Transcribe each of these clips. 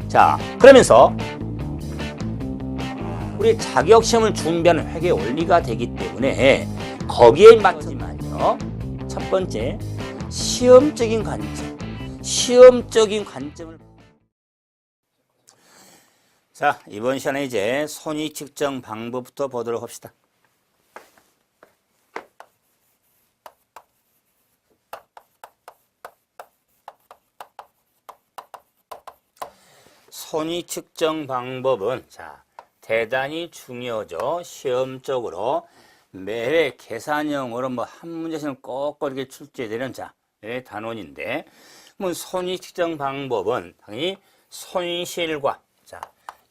자, 그러면서 우리 자격시험을 준비하는 회계 원리가 되기 때문에 거기에 맞지만요. 첫 번째, 시험적인 관점을. 자, 이번 시간에 이제 손익 측정 방법부터 보도록 합시다. 손익 측정 방법은 자, 대단히 중요하죠. 시험적으로 매회 계산형으로 뭐 한 문제씩 꼭꼭 이렇게 출제되는 자, 단원인데, 손익 측정 방법은 당연히 손실과 자,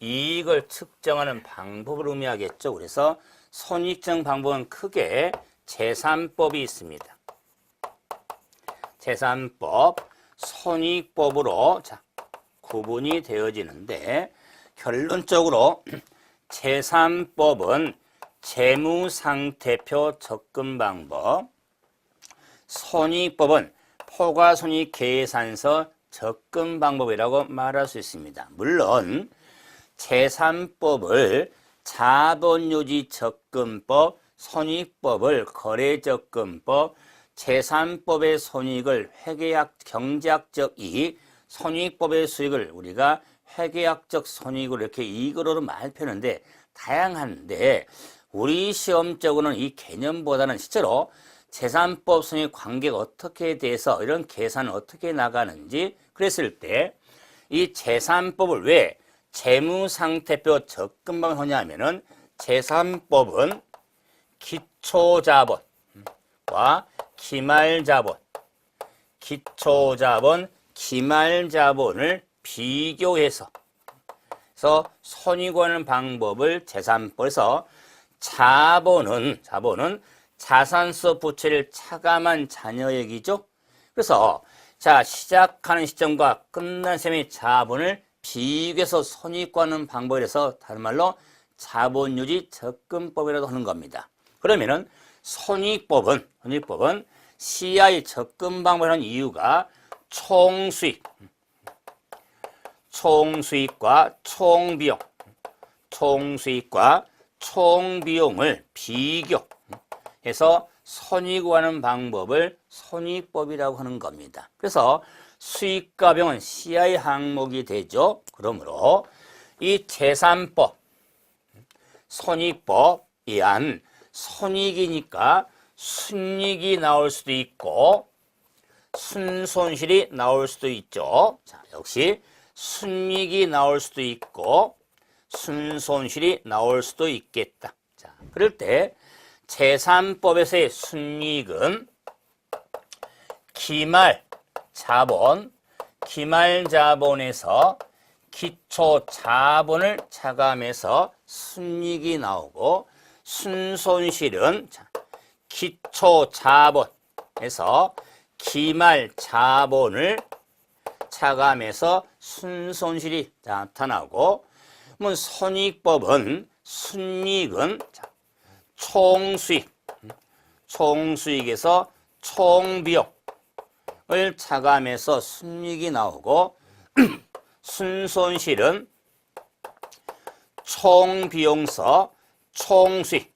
이익을 측정하는 방법을 의미하겠죠. 그래서 손익 측정 방법은 크게 제3법이 있습니다. 제3법, 손익법으로 자, 구분이 되어지는데, 결론적으로 제3법은 재무상태표 접근 방법, 손익법은 포괄손익계산서 접근 방법이라고 말할 수 있습니다. 물론 제3법을 자본유지 접근법, 손익법을 거래접근법, 제3법의 손익을 경제학적 이익, 손익법의 수익을 우리가 회계학적 손익으로 이렇게 이익으로 말표하는데 다양한데, 우리 시험적으로는 이 개념보다는 실제로 제3법 손익 관계가 어떻게 돼서 이런 계산을 어떻게 나가는지 그랬을 때 이 제3법을 왜 재무상태표 접근방을 하냐면은 제3법은 기초자본과 기말자본, 기말자본을 비교해서 손익하는 방법을 제3법에서 자본은 자산서 부채를 차감한 잔여액이죠. 그래서 자, 시작하는 시점과 끝나는 시점의 자본을 비교해서 손익하는 방법이라서 다른 말로 자본유지 접근법이라고 하는 겁니다. 그러면은 손익법은 CI 접근 방법이라는 이유가 총수익과 총비용을 비교해서 손익하는 방법을 손익법이라고 하는 겁니다. 그래서 수익과 비용은 CI 항목이 되죠. 그러므로 이 제3법, 손익법에 한 손익이니까 순이익이 나올 수도 있고 순손실이 나올 수도 있죠. 자, 역시 순이익이 나올 수도 있고 순손실이 나올 수도 있겠다. 자, 그럴 때 제3법에서의 순이익은 기말자본에서 기초자본을 차감해서 순이익이 나오고, 순손실은 기초자본에서 기말자본을 차감해서 순손실이 나타나고, 손익법은 순이익은 총수익에서 총비용을 차감해서 순이익이 나오고, 순손실은 총비용서 총수익을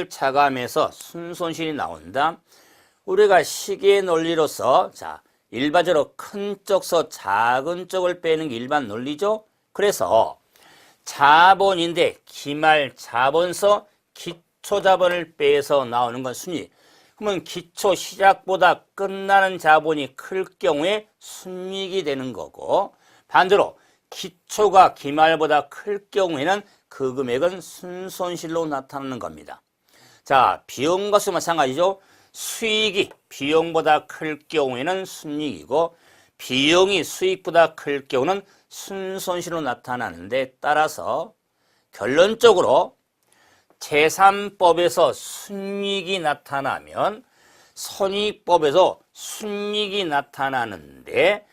차감해서 순손실이 나온다. 우리가 시계 논리로서 자, 일반적으로 큰 쪽서 작은 쪽을 빼는 게 일반 논리죠. 그래서 자본인데 기말자본서 기초자본을 빼서 나오는 건 순이익. 그러면 기초 시작보다 끝나는 자본이 클 경우에 순이익이 되는 거고, 반대로 기초가 기말보다 클 경우에는 그 금액은 순손실로 나타나는 겁니다. 자, 비용과 수익 마찬가지죠. 수익이 비용보다 클 경우에는 순이익이고, 비용이 수익보다 클 경우는 순손실로 나타나는데, 따라서 결론적으로 제3법에서 순이익이 나타나면 손익법에서 순이익이 나타나는데,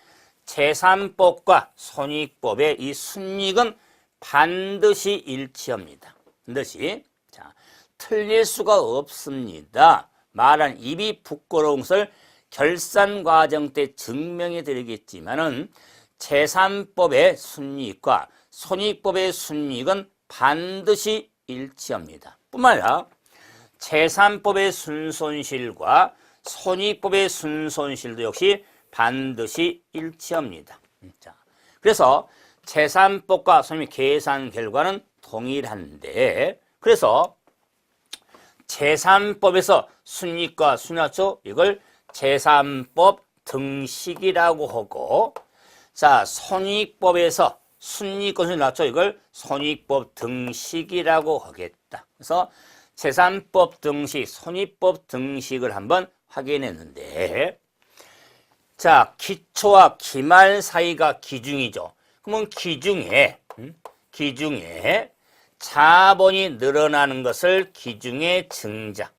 제3법과 손익법의 이 순이익은 반드시 일치합니다. 반드시. 자, 틀릴 수가 없습니다. 말한 입이 부끄러운 것을 결산 과정 때 증명해 드리겠지만은 제3법의 순이익과 손익법의 순이익은 반드시 일치합니다. 뿐만 아니라 제3법의 순손실과 손익법의 순손실도 역시 반드시 일치합니다. 자, 그래서 제3법과 손익 계산 결과는 동일한데, 그래서 제3법에서 순이익과 순이익죠. 이걸 제3법 등식이라고 하고, 자, 손익법에서 순이익과 손익이 나왔죠. 이걸 손익법 등식이라고 하겠다. 그래서 제3법 등식, 손익법 등식을 한번 확인했는데, 자, 기초와 기말 사이가 기중이죠. 그러면 기중에 자본이 늘어나는 것을 기중의 증자,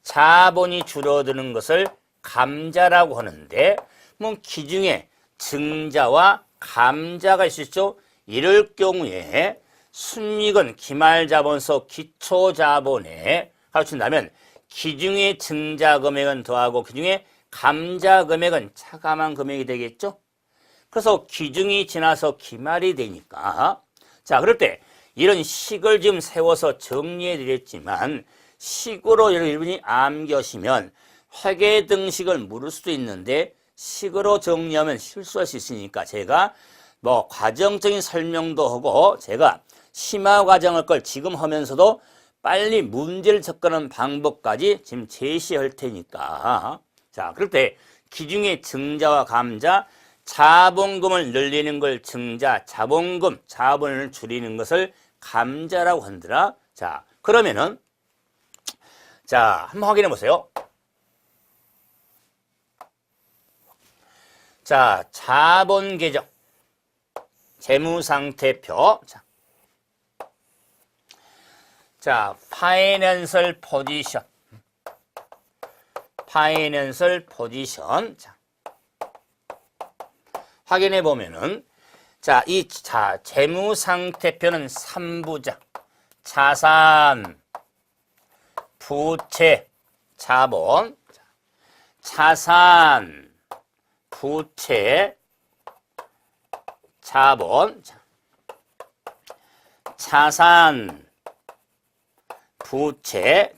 자본이 줄어드는 것을 감자라고 하는데, 그러면 기중에 증자와 감자가 있었죠. 이럴 경우에 순이익은 기말자본서 기초자본에 가르친다면 기중의 증자 금액은 더하고 기중의 감자 금액은 차감한 금액이 되겠죠. 그래서 기중이 지나서 기말이 되니까, 자, 그럴 때 이런 식을 지금 세워서 정리해 드렸지만, 식으로 여러분이 암기하시면 회계 등식을 물을 수도 있는데 식으로 정리하면 실수할 수 있으니까 제가 뭐 과정적인 설명도 하고 제가 심화 과정을 걸 지금 하면서도 빨리 문제를 접근하는 방법까지 지금 제시할 테니까, 자, 그럴 때 기중의 증자와 감자, 자본금을 늘리는 걸 증자, 자본금, 자본을 줄이는 것을 감자라고 한더라. 자, 그러면은 자, 한번 확인해 보세요. 자, 자본 계정, 재무상태표. 자, 파이낸셜 포지션. 자, 확인해 보면은, 자, 재무상태표는 3부작. 자산, 부채, 자본. 자산, 부채, 자본. 자산, 부채,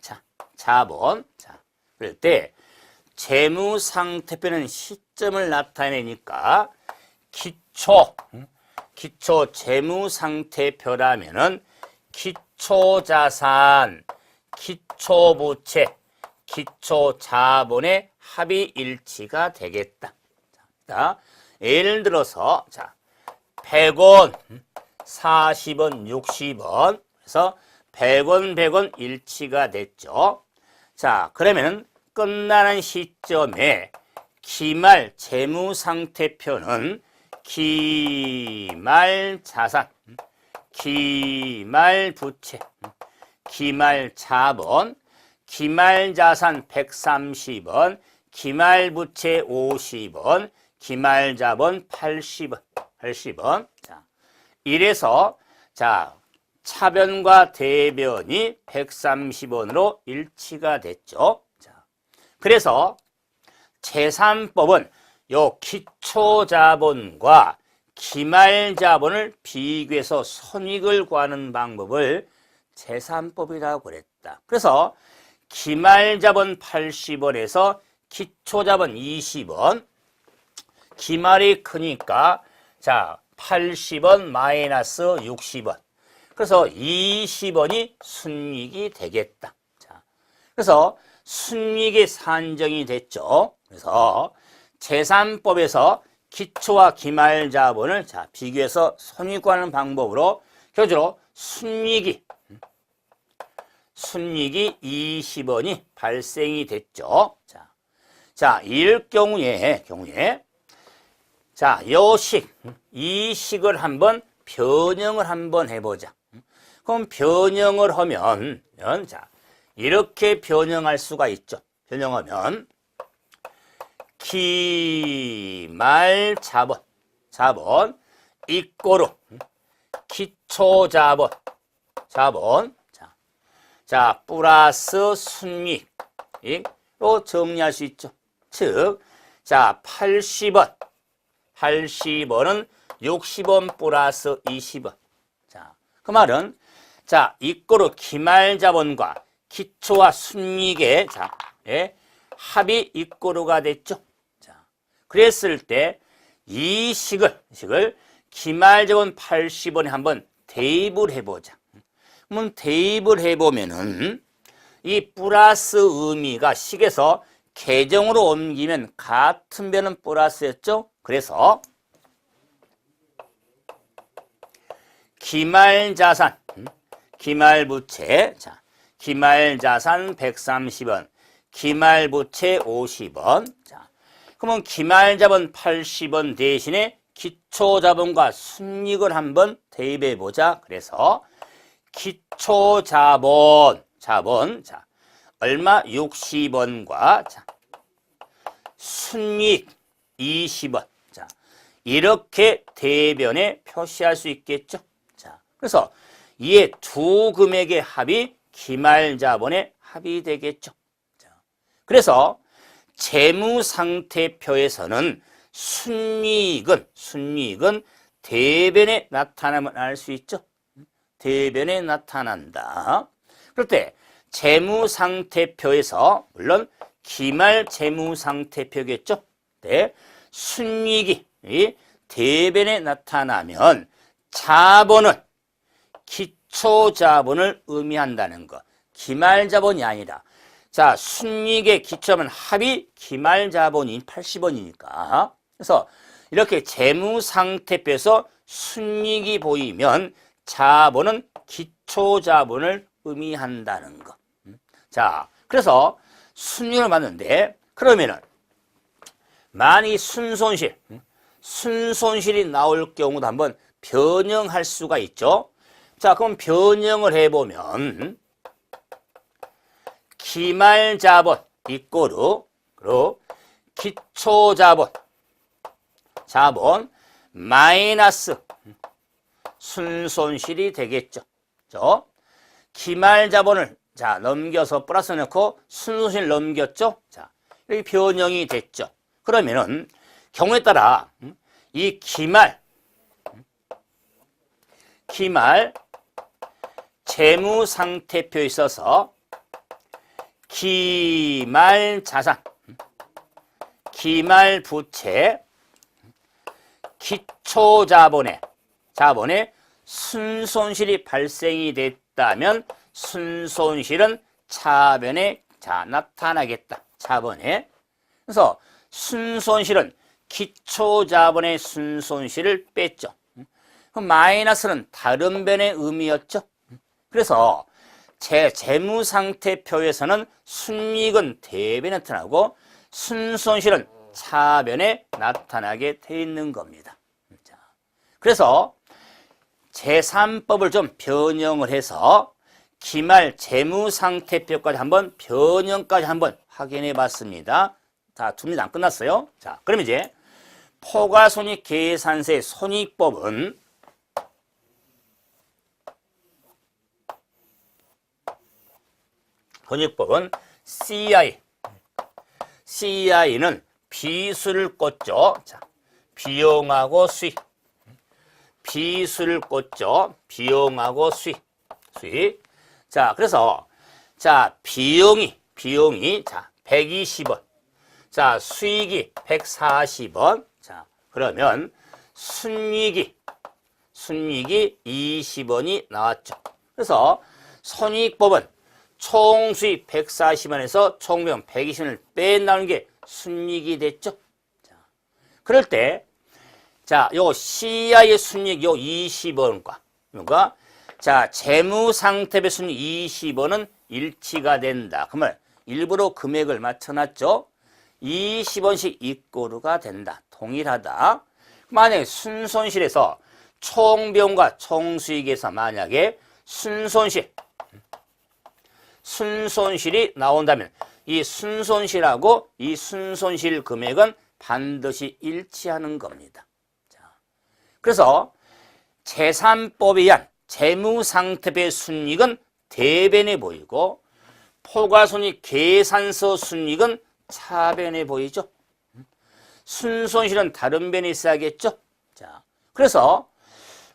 자본. 자, 그럴 때 재무상태표는 시점을 나타내니까 기초 재무상태표라면은 기초자산, 기초부채, 기초자본의 합이 일치가 되겠다. 자, 예를 들어서, 자, 100원, 40원, 60원. 그래서 100원 일치가 됐죠. 자, 그러면 끝나는 시점에 기말 재무상태표는 기말 자산, 기말 부채, 기말 자본, 기말 자산 130원, 기말 부채 50원, 기말 자본 80원. 자, 이래서 자, 차변과 대변이 130원으로 일치가 됐죠. 자, 그래서 제3법은 요 기초자본과 기말자본을 비교해서 손익을 구하는 방법을 제3법이라고 그랬다. 그래서 기말자본 80원에서 기초자본 20원, 기말이 크니까 자, 80원 마이너스 60원. 그래서 20원이 순이익이 되겠다. 자, 그래서 순이익이 산정이 됐죠. 그래서 제3법에서 기초와 기말자본을 자, 비교해서 손익 구하는 방법으로 결과적으로 순이익이 20원이 발생이 됐죠. 자, 이럴 경우에 자, 이 식을 한번 변형을 한번 해보자. 그럼 변형을 하면 자, 이렇게 변형할 수가 있죠. 변형하면 기말자본 이꼬르 기초자본 자, 플러스 순이익으로 정리할 수 있죠. 즉, 자, 80원 80원은 60원 플러스 20원. 자, 그 말은 자, 이꼬르 기말자본과 기초와 순이익의 자, 예, 합이 이꼬르가 됐죠. 자, 그랬을 때 이 식을 기말자본 80원에 한번 대입을 해보자. 그러면 대입을 해보면은 이 플러스 의미가 식에서 계정으로 옮기면 같은 변은 플러스였죠. 그래서 기말자산, 기말부채, 자, 기말자산 130원, 기말부채 50원. 자, 그러면 기말자본 80원 대신에 기초자본과 순이익을 한번 대입해 보자. 그래서 기초자본, 자, 얼마? 60원과 자, 순이익 20원. 자, 이렇게 대변에 표시할 수 있겠죠. 자, 그래서 이 두 금액의 합이 기말자본의 합이 되겠죠. 자, 그래서 재무상태표에서는 순이익은 대변에 나타나면 알 수 있죠. 대변에 나타난다. 그럴 때 재무상태표에서 물론 기말 재무상태표겠죠. 네, 순이익이 대변에 나타나면 자본은 기초자본을 의미한다는 거. 기말자본이 아니라 자, 순이익의 기초하면 합이 기말자본인 80원이니까. 그래서 이렇게 재무상태표에서 순이익이 보이면 자본은 기초자본을 의미한다는 거. 자, 그래서 순이익을 봤는데 그러면은 만약 순손실이 나올 경우도 한번 변형할 수가 있죠. 자, 그럼 변형을 해보면 기말자본 이꼬르 기초자본 마이너스 순손실이 되겠죠. 기말자본을 자 넘겨서 플러스 넣고 순손실 넘겼죠. 자, 이렇게 변형이 됐죠. 그러면은 경우에 따라 이 기말 재무상태표에 있어서 기말자산, 기말부채, 기초자본의 순손실이 발생이 됐다면 순손실은 차변에 자 나타나겠다. 차변에. 그래서 순손실은 기초자본의 순손실을 뺐죠. 그럼 마이너스는 다른 변의 의미였죠. 그래서 재무상태표에서는 순이익은 대변에 나타나고 순손실은 차변에 나타나게 돼 있는 겁니다. 자, 그래서 제3법을 좀 변형을 해서 기말 재무상태표까지 한번 변형까지 한번 확인해 봤습니다. 다 두 문제 안 끝났어요. 자, 그럼 이제 포괄손익계산서의 손익법은 CI는 비수를 꽂죠. 자, 비용하고 수익. 비수를 꽂죠. 비용하고 수익. 자, 그래서 자, 비용이 자, 120원. 자, 수익이 140원. 자, 그러면 순이익이 20원이 나왔죠. 그래서 손익법은 총수익 140원에서 총비용 120원을 빼나오는 게 순이익이 됐죠. 자, 그럴 때, 자, 요 CI의 순이익 요 20원과, 그러니까, 자, 재무상태표 순이익 20원은 일치가 된다. 그러면 일부러 금액을 맞춰놨죠. 20원씩 이꼬르가 된다. 동일하다. 만약에 순손실에서 총비용과 총수익에서 만약에 순손실이 나온다면 이 순손실하고 이 순손실 금액은 반드시 일치하는 겁니다. 자, 그래서 제3법에 의한 재무상태표의 순이익은 대변에 보이고 포괄손익 계산서 순이익은 차변에 보이죠. 순손실은 다른 변에 있어야겠죠? 자, 그래서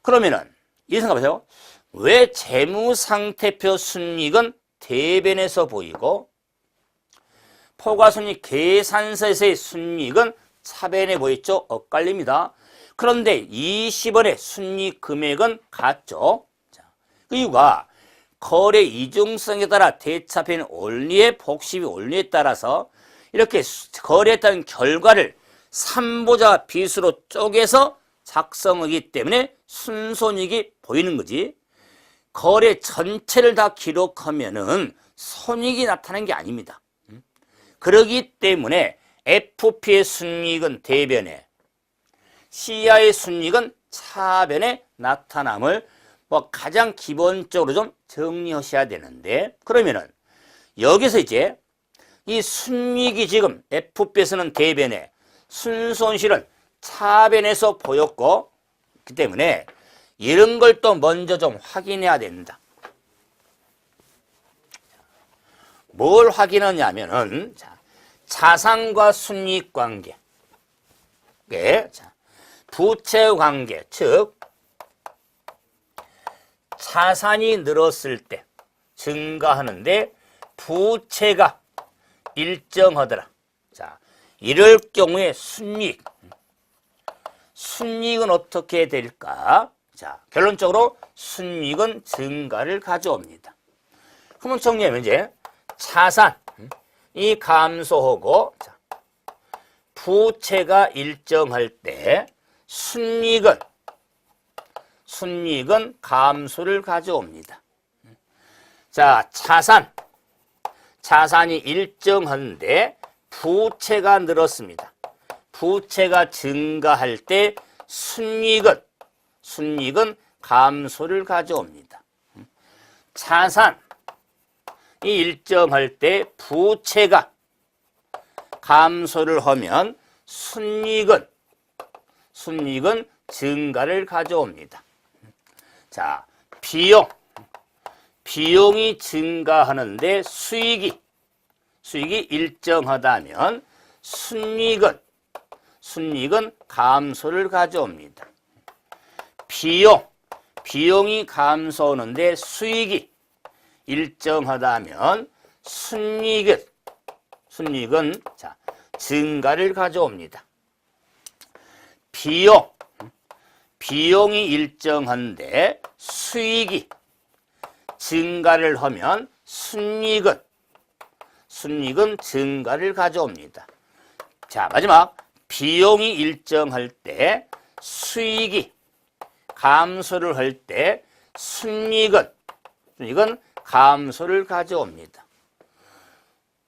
그러면은 이 생각해보세요. 왜 재무상태표 순이익은 대변에서 보이고 포괄손익 계산서에서의 순이익은 차변에 보였죠? 엇갈립니다. 그런데 20원의 순이익 금액은 같죠? 자, 그 이유가 거래 이중성에 따라 대차표인 원리의 복습이 원리에 따라서 이렇게 거래했다는 결과를 3보자 비수로 쪼개서 작성하기 때문에 순손익이 보이는 거지. 거래 전체를 다 기록하면은 손익이 나타나는 게 아닙니다. 그러기 때문에 FP의 순이익은 대변에, CI의 순이익은 차변에 나타남을 가장 기본적으로 좀 정리하셔야 되는데, 그러면은 여기서 이제 이 순이익이 지금 FP에서는 대변에, 순손실은 차변에서 보였고, 그 때문에 이런 걸 또 먼저 좀 확인해야 된다. 뭘 확인하냐면은 자산과 순이익 관계, 부채 관계, 즉 자산이 늘었을 때 증가하는데 부채가 일정하더라. 자, 이럴 경우에 순이익은 어떻게 될까? 자, 결론적으로 순이익은 증가를 가져옵니다. 그러면 정리하면 이제 자산이 감소하고 부채가 일정할 때 순이익은 감소를 가져옵니다. 자, 자산이 일정한데 부채가 늘었습니다. 부채가 증가할 때 순이익은 감소를 가져옵니다. 자산이 일정할 때 부채가 감소를 하면 순이익은 증가를 가져옵니다. 자, 비용이 증가하는데 수익이 일정하다면 순이익은 감소를 가져옵니다. 비용이 감소하는데 수익이 일정하다면 순이익은 증가를 가져옵니다. 비용이 일정한데 수익이 증가를 하면 순이익은 증가를 가져옵니다. 자, 마지막 비용이 일정할 때 수익이 감소를 할 때 순이익은 감소를 가져옵니다.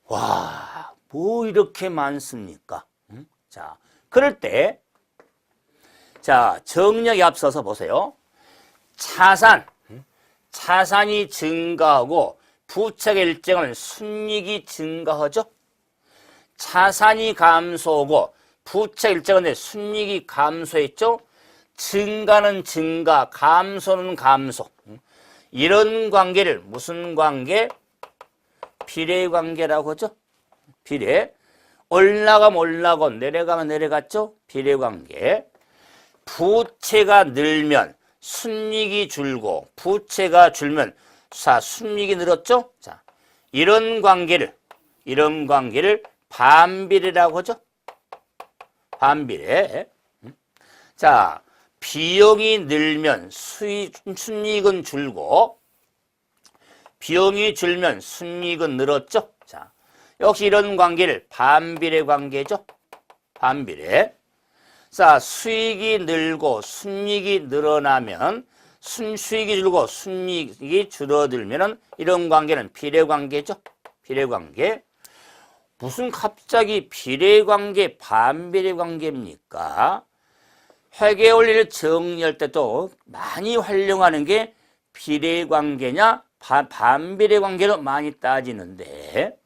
와, 뭐 이렇게 많습니까? 자, 그럴 때 정리하기 앞서서 보세요. 자산이 증가하고 부채가 일정하면 순이익이 증가하죠. 자산이 감소하고 부채가 일정한데 순이익이 감소했죠. 증가는 증가, 감소는 감소. 이런 관계를 무슨 관계? 비례 관계라고 하죠. 비례. 올라가면 올라가고 내려가면 내려갔죠. 비례 관계. 부채가 늘면 순이익이 줄고 부채가 줄면 순이익이 늘었죠. 자, 이런 관계를 반비례라고 하죠. 반비례. 자, 비용이 늘면 순이익은 줄고 비용이 줄면 순이익은 늘었죠. 자, 역시 이런 관계를 반비례 관계죠. 반비례. 자, 수익이 늘고 순이익이 늘어나면 수익이 줄고 순이익이 줄어들면은 이런 관계는 비례 관계죠. 비례 관계. 무슨 갑자기 비례 관계, 반비례 관계입니까? 회계 원리를 정리할 때도 많이 활용하는 게 비례 관계냐, 반비례 관계로 많이 따지는데,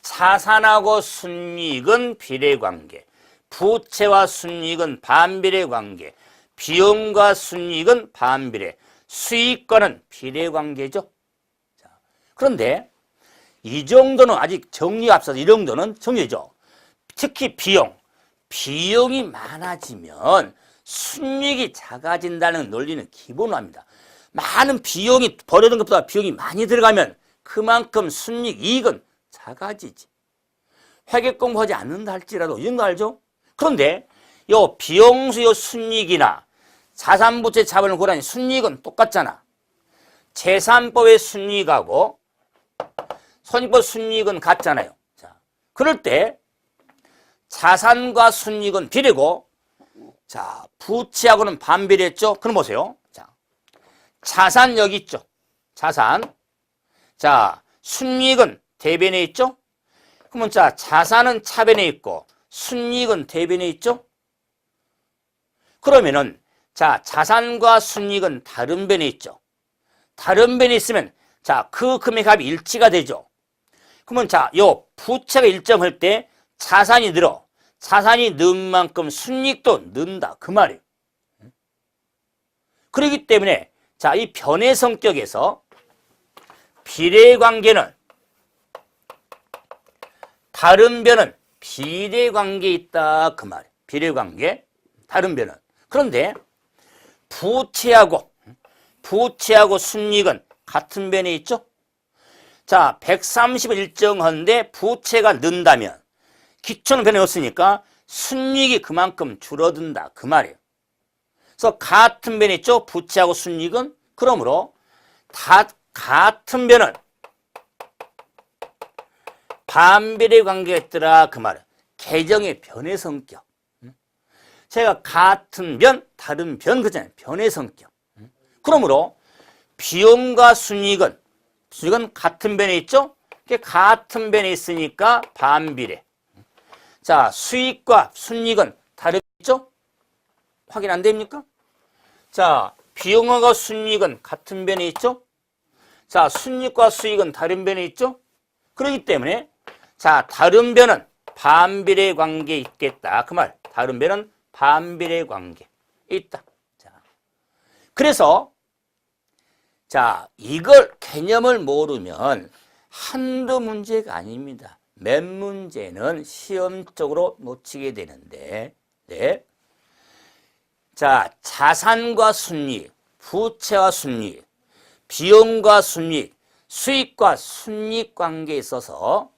자산하고 순이익은 비례 관계, 부채와 순이익은 반비례 관계, 비용과 순이익은 반비례, 수익과는 비례 관계죠. 자, 그런데 이 정도는 아직 정리 앞서서 이 정도는 정리죠. 특히 비용이 많아지면 순이익이 작아진다는 논리는 기본화입니다. 많은 비용이 버려진 것보다 비용이 많이 들어가면 그만큼 순이익, 이익은 작아지지. 회계 공부하지 않는다 할지라도 이런 거 알죠? 그런데 요 비용수 요 순이익이나 자산부채 자본을 고려한 순이익은 똑같잖아. 재산법의 순이익하고 손익법 순이익은 같잖아요. 자, 그럴 때 자산과 순이익은 비례고, 자, 부채하고는 반비례했죠? 그럼 보세요. 자, 자산 여기 있죠? 자산. 자, 순이익은 대변에 있죠? 그러면 자, 자산은 차변에 있고, 순이익은 대변에 있죠? 그러면은, 자, 자산과 순이익은 다른 변에 있죠? 다른 변에 있으면, 자, 그 금액합이 일치가 되죠? 그러면 자, 요 부채가 일정할 때 자산이 늘어. 자산이 는 만큼 순이익도 는다. 그 말이에요. 그렇기 때문에 자, 이 변의 성격에서 비례관계는 다른 변은 비례관계에 있다. 그 말이에요. 비례관계, 다른 변은. 그런데 부채하고 순이익은 같은 변에 있죠? 자, 130을 일정하는데 부채가 는다면 기초는 변해왔으니까 순이익이 그만큼 줄어든다. 그 말이에요. 그래서 같은 변에 있죠? 부채하고 순이익은. 그러므로 다 같은 변은 반비례 관계가 있더라. 그 말이에요. 계정의 변의 성격. 제가 같은 변, 다른 변 그잖아요. 변의 성격. 그러므로 비용과 순이익은 같은 변에 있죠? 같은 변에 있으니까 반비례. 자, 수익과 순이익은 다르죠? 확인 안 됩니까? 자, 비용과 순이익은 같은 변에 있죠? 자, 순이익과 수익은 다른 변에 있죠? 그렇기 때문에 자, 다른 변은 반비례 관계에 있겠다. 그 말. 다른 변은 반비례 관계에 있다. 자, 그래서 자, 이걸 개념을 모르면 한두 문제가 아닙니다. 몇 문제는 시험적으로 놓치게 되는데, 네. 자, 자산과 순이익, 부채와 순이익, 비용과 순이익, 수익과 순이익 관계에 있어서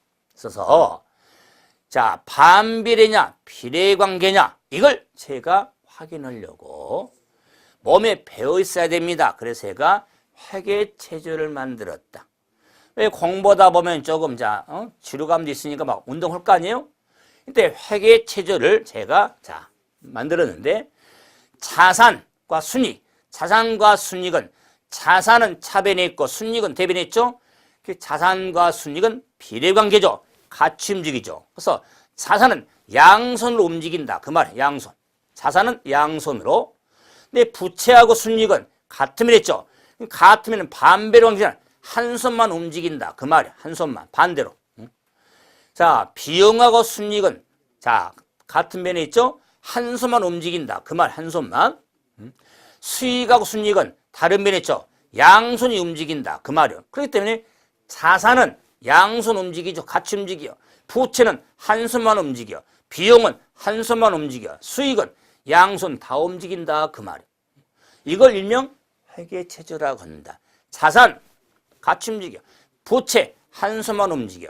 자, 반비례냐, 비례 관계냐, 이걸 제가 확인하려고 몸에 배어 있어야 됩니다. 그래서 제가 회계체조를 만들었다. 왜 공부하다 보면 조금 지루감도 있으니까 막 운동할 거 아니에요? 이때 회계체조를 제가 만들었는데 자산과 순이익, 자산과 순이익은 자산은 차변에 있고 순이익은 대변에 있죠? 자산과 순이익은 비례관계죠. 같이 움직이죠. 그래서 자산은 양손으로 움직인다. 그 말이에요. 양손. 자산은 양손으로. 근데 부채하고 순이익은 같으면 했죠. 같으면 반배로 관계는 한 손만 움직인다. 그 말이야. 한 손만. 반대로. 자, 비용하고 순이익은 같은 변에 있죠? 한 손만 움직인다. 그 말, 한 손만. 수익하고 순이익은 다른 변에 있죠? 양손이 움직인다. 그 말이요. 그렇기 때문에 자산은 양손 움직이죠. 같이 움직여. 부채는 한 손만 움직여. 비용은 한 손만 움직여. 수익은 양손 다 움직인다. 그 말이요. 이걸 일명 회계체조라고 한다. 자산 같이 움직여. 부채 한 손만 움직여.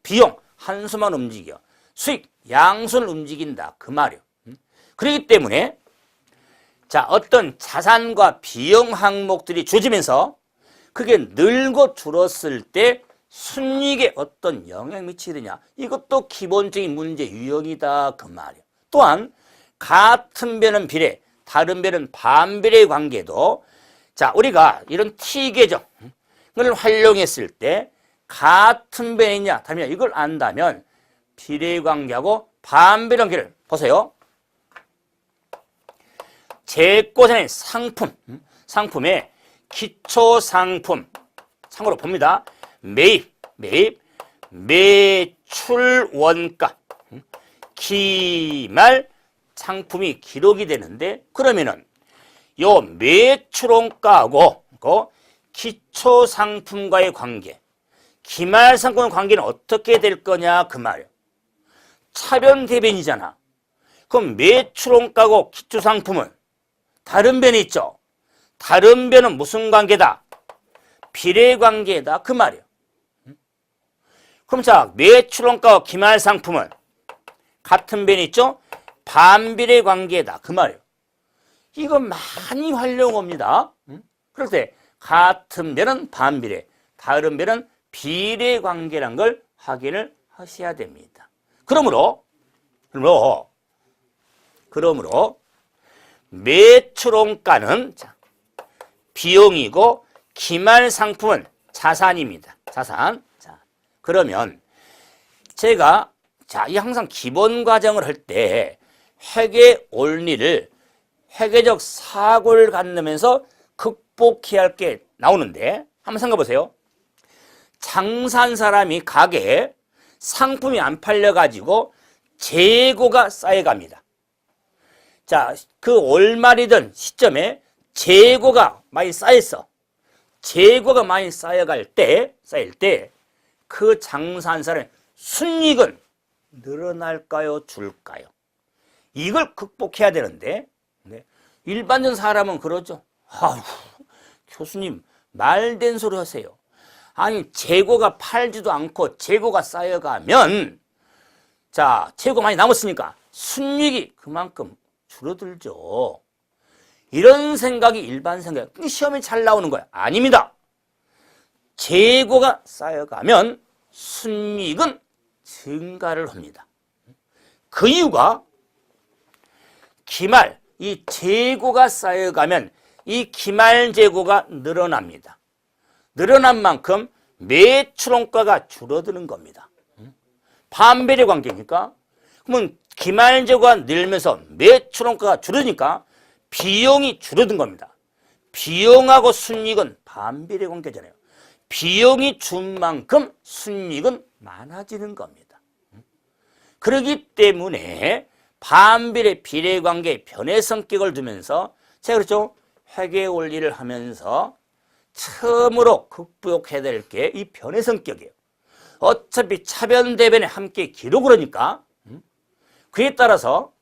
비용 한 손만 움직여. 수익 양손을 움직인다. 그 말이요. 그렇기 때문에 어떤 자산과 비용 항목들이 주어지면서 그게 늘고 줄었을 때 순이익에 어떤 영향을 미치느냐. 이것도 기본적인 문제 유형이다. 그 말이요. 또한 같은 변은 비례, 다른 변은 반비례 관계도 우리가 이런 T계정을 활용했을 때 같은 변이냐 다르냐 이걸 안다면 비례 관계하고 반비례 관계를 보세요. 재고전의 상품의 기초상품 참고로 봅니다. 매입, 매출 원가, 기말 상품이 기록이 되는데 그러면은 요 매출 원가하고 기초상품과의 관계, 기말 상품의 관계는 어떻게 될 거냐 그 말이에요. 차변 대변이잖아. 그럼 매출원가고 기초상품은 다른 변이 있죠. 다른 변은 무슨 관계다? 비례관계다 그 말이에요. 그럼 자, 매출원가와 기말상품은 같은 변이 있죠? 반비례관계다 그 말이에요. 이거 많이 활용합니다. 그럴 때 같은 변은 반비례, 다른 변은 비례관계란 걸 확인을 하셔야 됩니다. 그러므로 매출원가는 비용이고 기말상품은 자산입니다. 자산. 자, 그러면 제가 이 항상 기본 과정을 할 때 회계 원리를 회계적 사고를 갖으면서 극복해야 할 게 나오는데 한번 생각해 보세요. 장사한 사람이 가게에 상품이 안 팔려가지고 재고가 쌓여갑니다. 자, 그 월말이든 시점에 재고가 많이 쌓였어. 재고가 많이 쌓일 때 그 장사한 사람의 순이익은 늘어날까요? 줄까요? 이걸 극복해야 되는데 일반적인 사람은 그러죠. 아유, 교수님 말된 소리 하세요. 아니 재고가 팔지도 않고 재고가 쌓여가면 자 재고 많이 남았으니까 순이익이 그만큼 줄어들죠. 이런 생각이 일반 생각. 시험에 잘 나오는 거야. 아닙니다. 재고가 쌓여가면 순이익은 증가를 합니다. 그 이유가 기말, 이 재고가 쌓여가면 이 기말 재고가 늘어납니다. 늘어난 만큼 매출원가가 줄어드는 겁니다. 반비례 관계니까. 그러면 기말 재고가 늘면서 매출원가가 줄으니까 비용이 줄어든 겁니다. 비용하고 순이익은 반비례 관계잖아요. 비용이 준 만큼 순이익은 많아지는 겁니다. 그렇기 때문에 반비례 비례관계 변의 성격을 두면서 제가 그렇죠. 회계 원리를 하면서 처음으로 극복해야 될 게 이 변의 성격이에요. 어차피 차변 대변에 함께 기록을 하니까 그에 따라서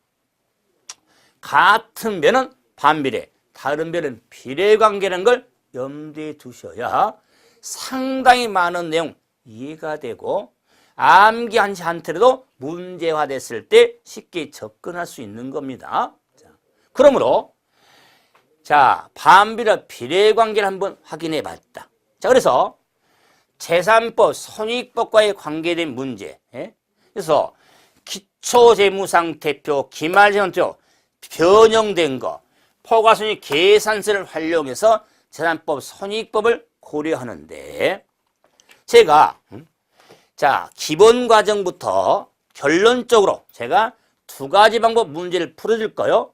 같은 변은 반비례, 다른 변은 비례관계라는 걸 염두에 두셔야 상당히 많은 내용 이해가 되고 암기하지 않더라도 문제화됐을 때 쉽게 접근할 수 있는 겁니다. 그러므로 반비례 비례관계를 한번 확인해 봤다. 자, 그래서 재산법, 손익법과의 관계된 문제. 그래서 기초재무상태표, 기말재산표 변형된 거, 포괄손익 계산서를 활용해서 재산법, 손익법을 고려하는데 제가 기본 과정부터 결론적으로 제가 두 가지 방법 문제를 풀어줄 거예요.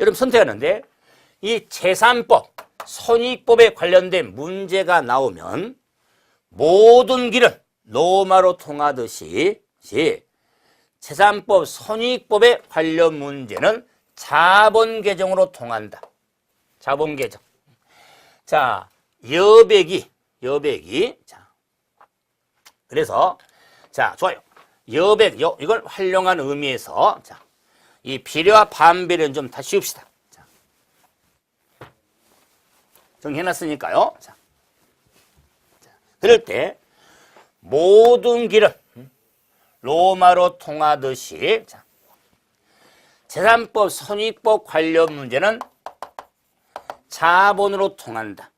여러분 선택하는데 이 재산법, 손익법에 관련된 문제가 나오면 모든 길은 로마로 통하듯이 재산법, 손익법에 관련 문제는 자본 계정으로 통한다. 자본 계정. 자, 여백이. 자, 그래서 좋아요. 여백, 이걸 활용한 의미에서 이 비례와 반비례는 좀 다시 씌웁시다. 정해놨으니까요. 그럴 때 모든 길은 로마로 통하듯이 재산법, 손익법 관련 문제는 자본으로 통한다.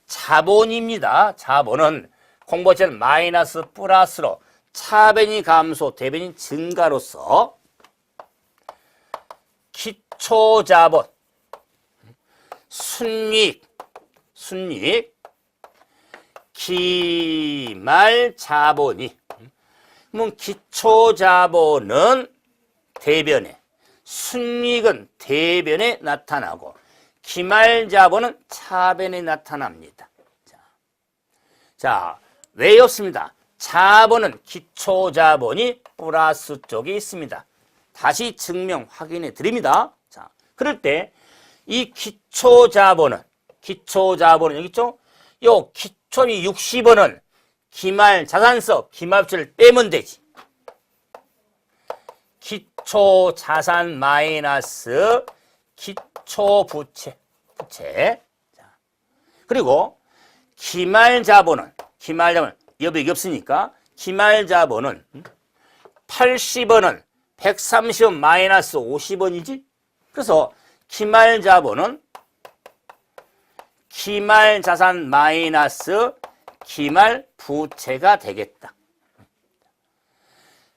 자본입니다. 자본은 공부처럼 마이너스 플러스로 차변이 감소, 대변이 증가로서 기초자본, 순이익, 기말자본이 그러면 기초자본은 대변에, 순이익은 대변에 나타나고 기말자본은 차변에 나타납니다. 외웠습니다. 자본은 기초자본이 플러스 쪽에 있습니다. 다시 증명 확인해 드립니다. 그럴 때 이 기초자본은 여기 있죠? 요 기초이 60원은 기말자산서, 기말표를 빼면 되지. 기초 자산 마이너스 기초 부채. 자, 그리고 기말 자본은 여백이 없으니까 기말 자본은 80원은 130원 마이너스 50원이지. 그래서 기말 자본은 기말 자산 마이너스 기말 부채가 되겠다.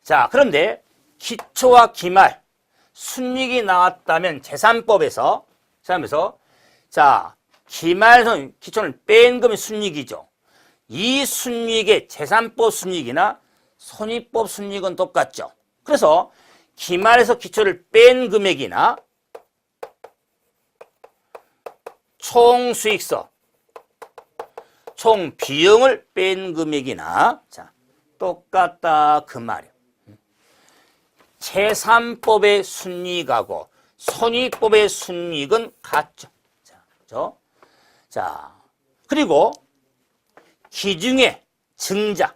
자, 그런데 기초와 기말 순이익이 나왔다면 재산법에서 자, 기말선 기초는 뺀 금이 순이익이죠. 이 순이익의 재산법 순이익이나 손익법 순이익은 똑같죠. 그래서 기말에서 기초를 뺀 금액이나 총 수익서, 총 비용을 뺀 금액이나 자, 똑같다 그 말이에요. 재산법의 순이익하고 손익법의 순이익은 같죠. 자, 그리고 기중의 증자,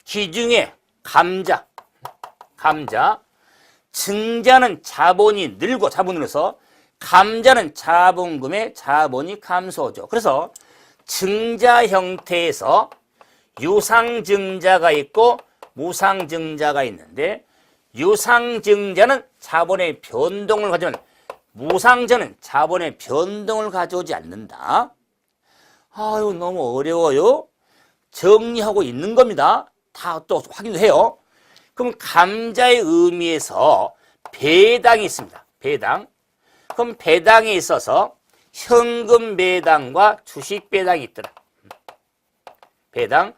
기중의 감자, 증자는 자본이 늘고 자본이 늘어서 감자는 자본금의 자본이 감소죠. 그래서 증자 형태에서 유상증자가 있고 무상증자가 있는데 유상증자는 자본의 변동을 가져오면 무상증자는 자본의 변동을 가져오지 않는다. 아유, 너무 어려워요. 정리하고 있는 겁니다. 다 또 확인도 해요. 그럼 감자의 의미에서 배당이 있습니다. 배당. 그럼 배당에 있어서 현금 배당과 주식 배당이 있더라. 배당.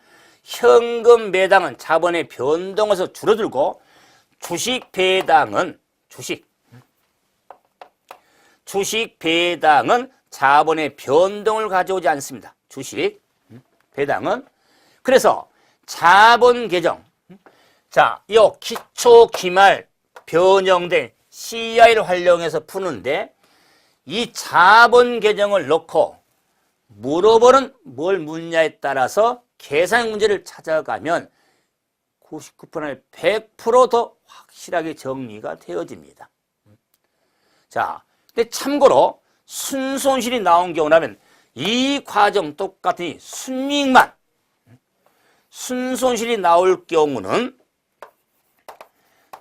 현금 배당은 자본의 변동에서 줄어들고 주식 배당은 주식 배당은 자본의 변동을 가져오지 않습니다. 주식 배당은. 그래서 자본 계정. 자, 이 기초 기말 변형된 CI를 활용해서 푸는데 이 자본 계정을 넣고 물어보는 뭘 묻냐에 따라서 계산 문제를 찾아가면 99%에 100% 확실하게 정리가 되어집니다. 자, 근데 참고로 순손실이 나온 경우라면 이 과정 똑같으니 순이익만 순손실이 나올 경우는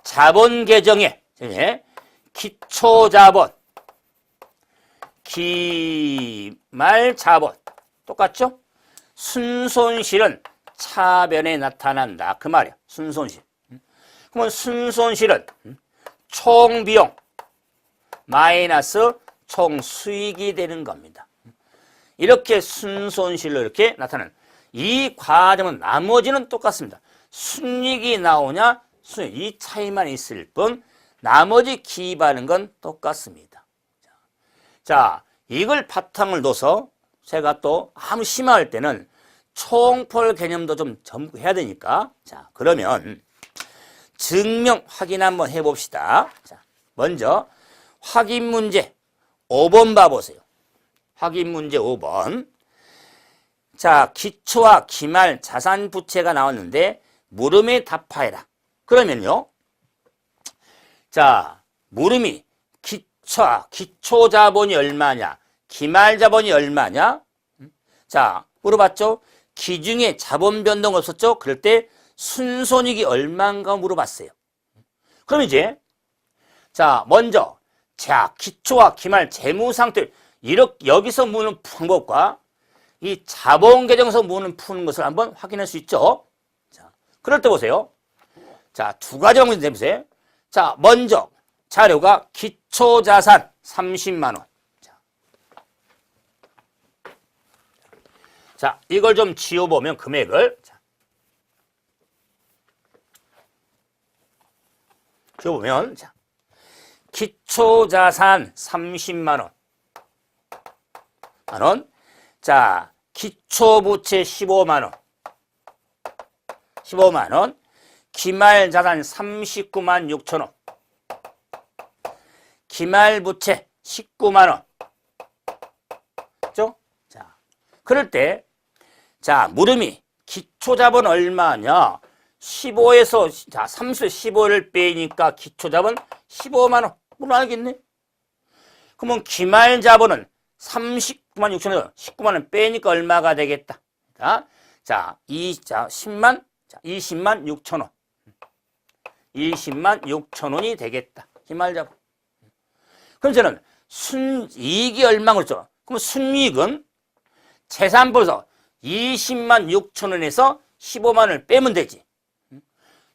자본 계정에 기초자본, 기말 자본 똑같죠? 순손실은 차변에 나타난다 그 말이야. 순손실. 그러면 순손실은 총비용 마이너스 총수익이 되는 겁니다. 이렇게 순손실로 이렇게 나타나는 이 과정은 나머지는 똑같습니다. 순이익이 나오냐 순이익 이 차이만 있을 뿐 나머지 기입하는 건 똑같습니다. 자, 이걸 바탕을 둬서 제가 또 아무 심화할 때는 총벌 개념도 좀 점해야 되니까 자, 그러면 증명 확인 한번 해봅시다. 자, 먼저 확인 문제 5번 봐보세요. 확인 문제 5번. 자, 기초와 기말 자산 부채가 나왔는데 물음에 답하여라. 그러면요. 자, 물음이 기초 자본이 얼마냐? 기말 자본이 얼마냐? 자, 물어봤죠? 기중에 자본 변동 없었죠? 그럴 때 순손익이 얼마인가 물어봤어요. 그럼 이제 자, 먼저 자, 기초와 기말 재무 상태 이렇게 여기서 무는 방법과 이 자본 계정에서 무는 푸는 것을 한번 확인할 수 있죠. 자, 그럴 때 보세요. 자, 두 가지 방법이 해보세요. 자, 먼저 자료가 기초자산 30만 원. 자, 이걸 좀 지워보면 금액을 자, 지워보면 자, 기초자산 30만 원. 자, 기초부채 15만 원. 기말자산 39만 6천 원. 기말부채 19만 원. 그죠? 자, 그럴 때 자, 물음이 기초자본 얼마냐? 15에서 자 30에 15를 빼니까 기초자본 15만 원. 물론 알겠네. 그러면 기말 자본은 39만 6천 원, 19만 원 빼니까 얼마가 되겠다. 자, 20만 6천 원. 20만 6천 원이 되겠다. 기말 자본. 그럼 저는 순이익이 얼마 그랬죠? 그럼 순이익은 재산보에서 20만 6천 원에서 15만 원을 빼면 되지.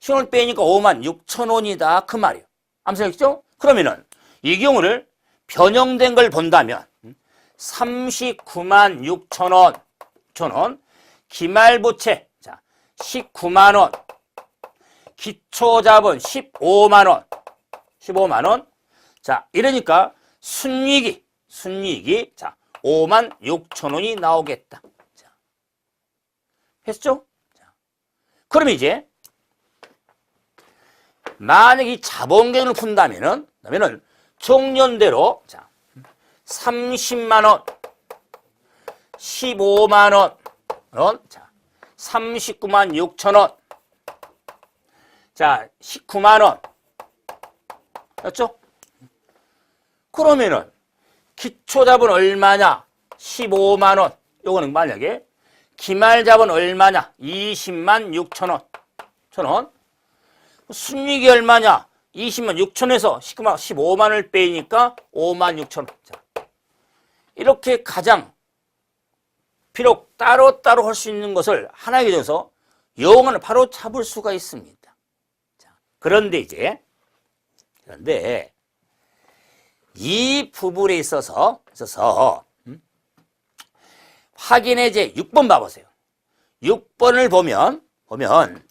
15만 빼니까 5만 6천 원이다. 그 말이에요. 암살했죠? 그러면은 이 경우를 변형된 걸 본다면 39만 6천 원, 기말부채 자 19만 원, 기초자본 15만 원, 15만 원. 자 이러니까 순이익이 자 5만 6천 원이 나오겠다. 자, 했죠? 자, 그럼 이제 만약 이 자본계획을 푼다면은 종년대로 자 30만 원, 15만 원, 자 39만 6천 원, 자 19만 원, 맞죠? 그러면은 기초자본 얼마냐? 15만 원. 요거는 만약에 기말자본 얼마냐? 20만 6천 원. 순이익이 얼마냐? 20만 6천에서 15만 원을 빼니까 5만 6천 원. 자, 이렇게 가장 비록 따로따로 할 수 있는 것을 하나의 계정에서 요거는 바로 잡을 수가 있습니다. 자, 그런데 이 부분에 있어서 확인의 제 6번 봐보세요. 6번을 보면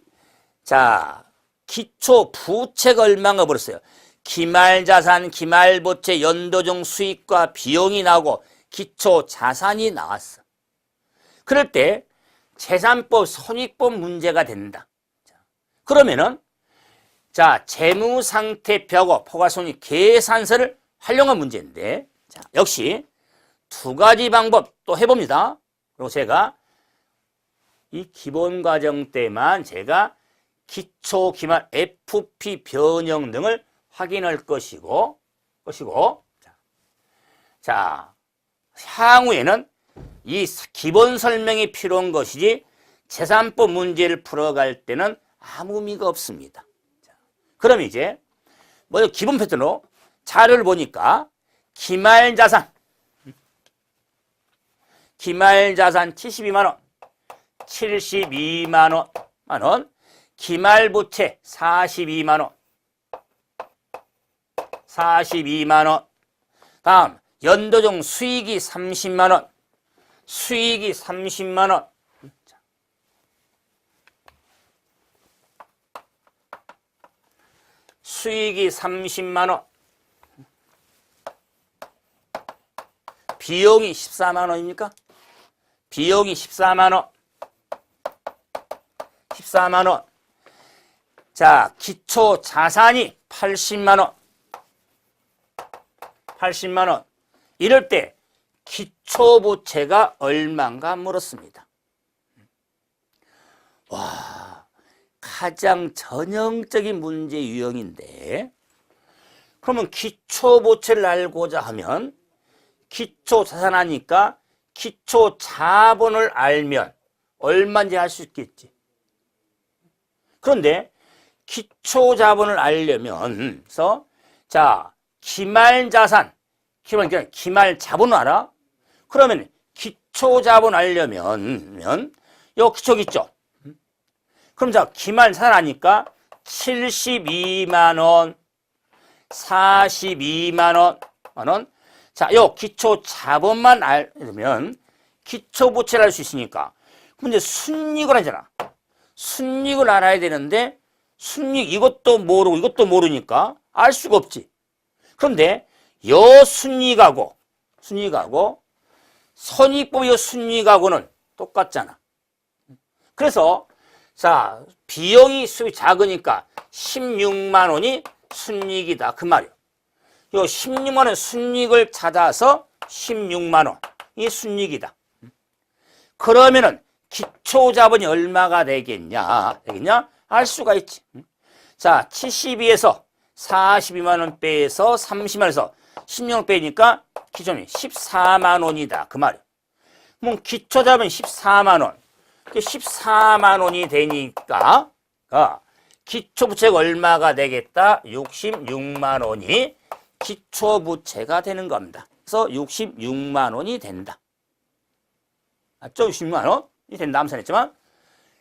자 기초 부채가 얼마가 벌었어요. 기말자산, 기말부채, 연도중 수익과 비용이 나오고 기초 자산이 나왔어. 그럴 때 재산법, 손익법 문제가 된다. 그러면은 자 재무상태표하고 포괄손익 계산서를 활용한 문제인데 자, 역시 두 가지 방법 또 해봅니다. 그리고 제가 이 기본과정 때만 제가 기초, 기말, FP 변형 등을 확인할 것이고 자 향후에는 이 기본 설명이 필요한 것이지 재산법 문제를 풀어갈 때는 아무 의미가 없습니다. 자, 그럼 이제 먼저 기본 패턴으로 자료를 보니까 기말자산 72만 원, 72만 원, 기말부채 42만 원, 42만 원. 다음 연도중 수익이 30만 원, 수익이 30만 원. 수익이 30만 원. 비용이 14만 원입니까? 비용이 14만 원. 14만 원. 자, 기초 자산이 80만 원. 80만 원. 이럴 때 기초 부채가 얼마인가 물었습니다. 와, 가장 전형적인 문제 유형인데 그러면 기초 부채를 알고자 하면 기초 자산하니까 기초 자본을 알면 얼마인지 알 수 있겠지. 그런데 기초 자본을 알려면 자 기말 자산, 기말 자본을 알아? 그러면 기초 자본 알려면 요 기초 있죠. 그럼 자 기말 자산 아니까 72만 원, 42만 원. 자, 요 기초 자본만 알면 기초 부채를 알 수 있으니까. 그럼 이제 순이익을 하잖아. 순이익을 알아야 되는데 순이익 이것도 모르니까 알 수가 없지. 그런데 요 순이익하고 손익법 요 순이익하고는 똑같잖아. 그래서 자 비용이 수익이 작으니까 16만 원이 순이익이다 그 말이요. 요 16만 원 순이익을 찾아서 16만 원이 순이익이다. 그러면은 기초 자본이 얼마가 되겠냐? 알 수가 있지. 자, 72에서 42만 원 빼서 30만 원에서 16원 빼니까 기존이 14만 원이다. 그 말이야. 그럼 기초자본 14만 원. 14만 원이 되니까 기초부채가 얼마가 되겠다? 66만 원이 기초부채가 되는 겁니다. 그래서 66만 원이 된다. 맞죠? 66만 원이 된다. 암산했지만.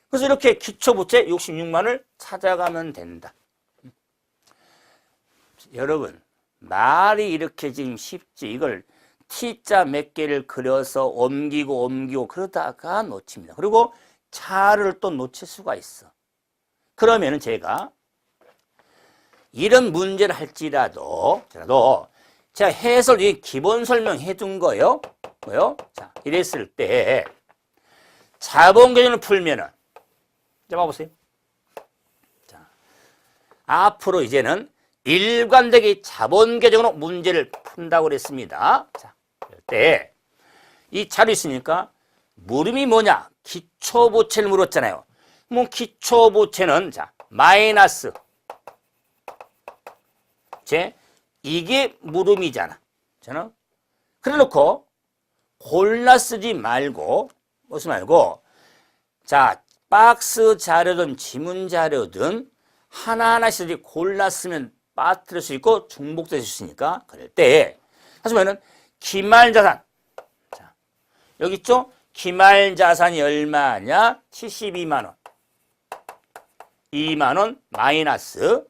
그래서 이렇게 기초부채 66만 원을 찾아가면 된다. 여러분, 말이 이렇게 지금 쉽지. 이걸 T자 몇 개를 그려서 옮기고 그러다가 놓칩니다. 그리고 차를 또 놓칠 수가 있어. 그러면은 제가 이런 문제를 할지라도 제가 해설 기본 설명해 둔 거요. 자, 이랬을 때 자본 개념을 풀면은 자, 봐보세요. 자, 앞으로 이제는 일관되게 자본 계정으로 문제를 푼다고 그랬습니다. 자, 그럴 때 이 자료 있으니까 물음이 뭐냐? 기초부채를 물었잖아요. 뭐 기초부채는 자, 마이너스 이게 물음이잖아. 저는 그래 놓고 골라 쓰지 말고 무슨 말고 자, 박스 자료든 지문 자료든 하나하나씩 골라 쓰면 빠뜨릴 수 있고 중복될 수 있으니까 그럴 때 하시면은 기말자산 자, 여기 있죠? 기말자산이 얼마냐? 72만 원 2만 원 마이너스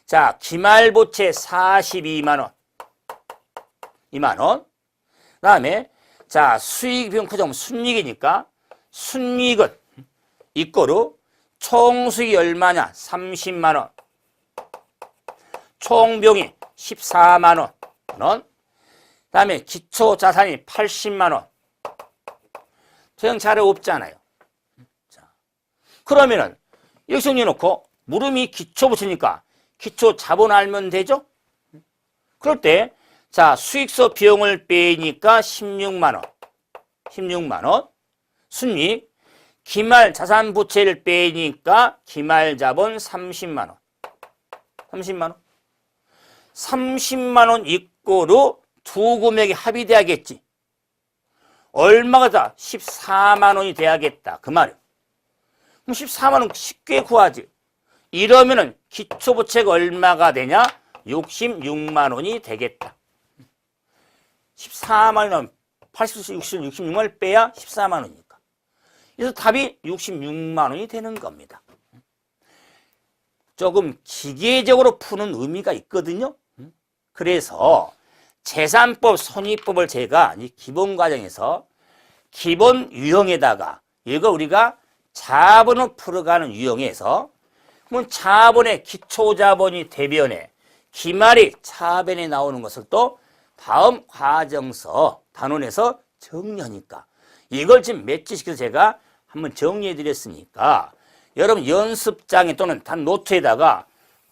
자, 기말부채 42만 원 2만 원 그다음에 자, 수익 비용 포함 순이익이니까 순이익은 이꼬르 총수익이 얼마냐? 30만 원 총비용이 14만 원. 그다음에 기초자산이 80만 원. 소형 자료 없잖아요. 자, 그러면은 여기 정리해놓고 물음이 기초부채니까 기초자본 알면 되죠? 그럴 때 자, 수익서 비용을 빼니까 16만 원. 16만 원. 순이익 기말자산부채를 빼니까 기말자본 30만 원. 30만 원. 30만 원 이꼬르 두 금액이 합의돼야겠지. 얼마가 다 14만 원이 돼야겠다. 그 말이야. 그럼 14만 원 쉽게 구하지. 이러면은 기초부채가 얼마가 되냐? 66만 원이 되겠다. 14만 원이면 80, 60, 66만을 빼야 14만 원이니까. 그래서 답이 66만 원이 되는 겁니다. 조금 기계적으로 푸는 의미가 있거든요. 그래서 재산법, 손익법을 제가 이 기본 과정에서 기본 유형에다가 이거 우리가 자본을 풀어가는 유형에서 그러면 자본의 기초자본이 대변에 기말이 차변에 나오는 것을 또 다음 과정서 단원에서 정리하니까 이걸 지금 매치시켜서 제가 한번 정리해 드렸으니까 여러분 연습장에 또는 단 노트에다가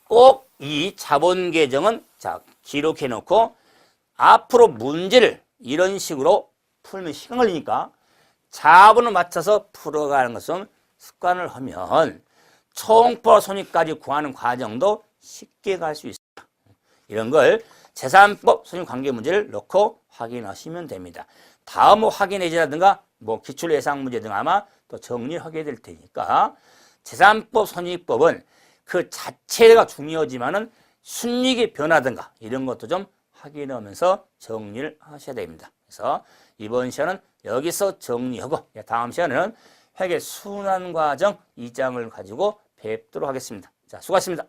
꼭 이 자본 계정은 자 기록해 놓고 앞으로 문제를 이런 식으로 풀면 시간 걸리니까 자본을 맞춰서 풀어가는 것은 습관을 하면 총포 손익까지 구하는 과정도 쉽게 갈 수 있습니다. 이런 걸 재산법 손익 관계 문제를 넣고 확인하시면 됩니다. 다음 확인해지라든가 뭐 기출 예상 문제 등 아마 또 정리하게 될 테니까 재산법 손익법은 그 자체가 중요하지만은 순이익의 변화든가 이런 것도 좀 확인하면서 정리를 하셔야 됩니다. 그래서 이번 시간은 여기서 정리하고 다음 시간에는 회계 순환 과정 2장을 가지고 뵙도록 하겠습니다. 자, 수고하셨습니다.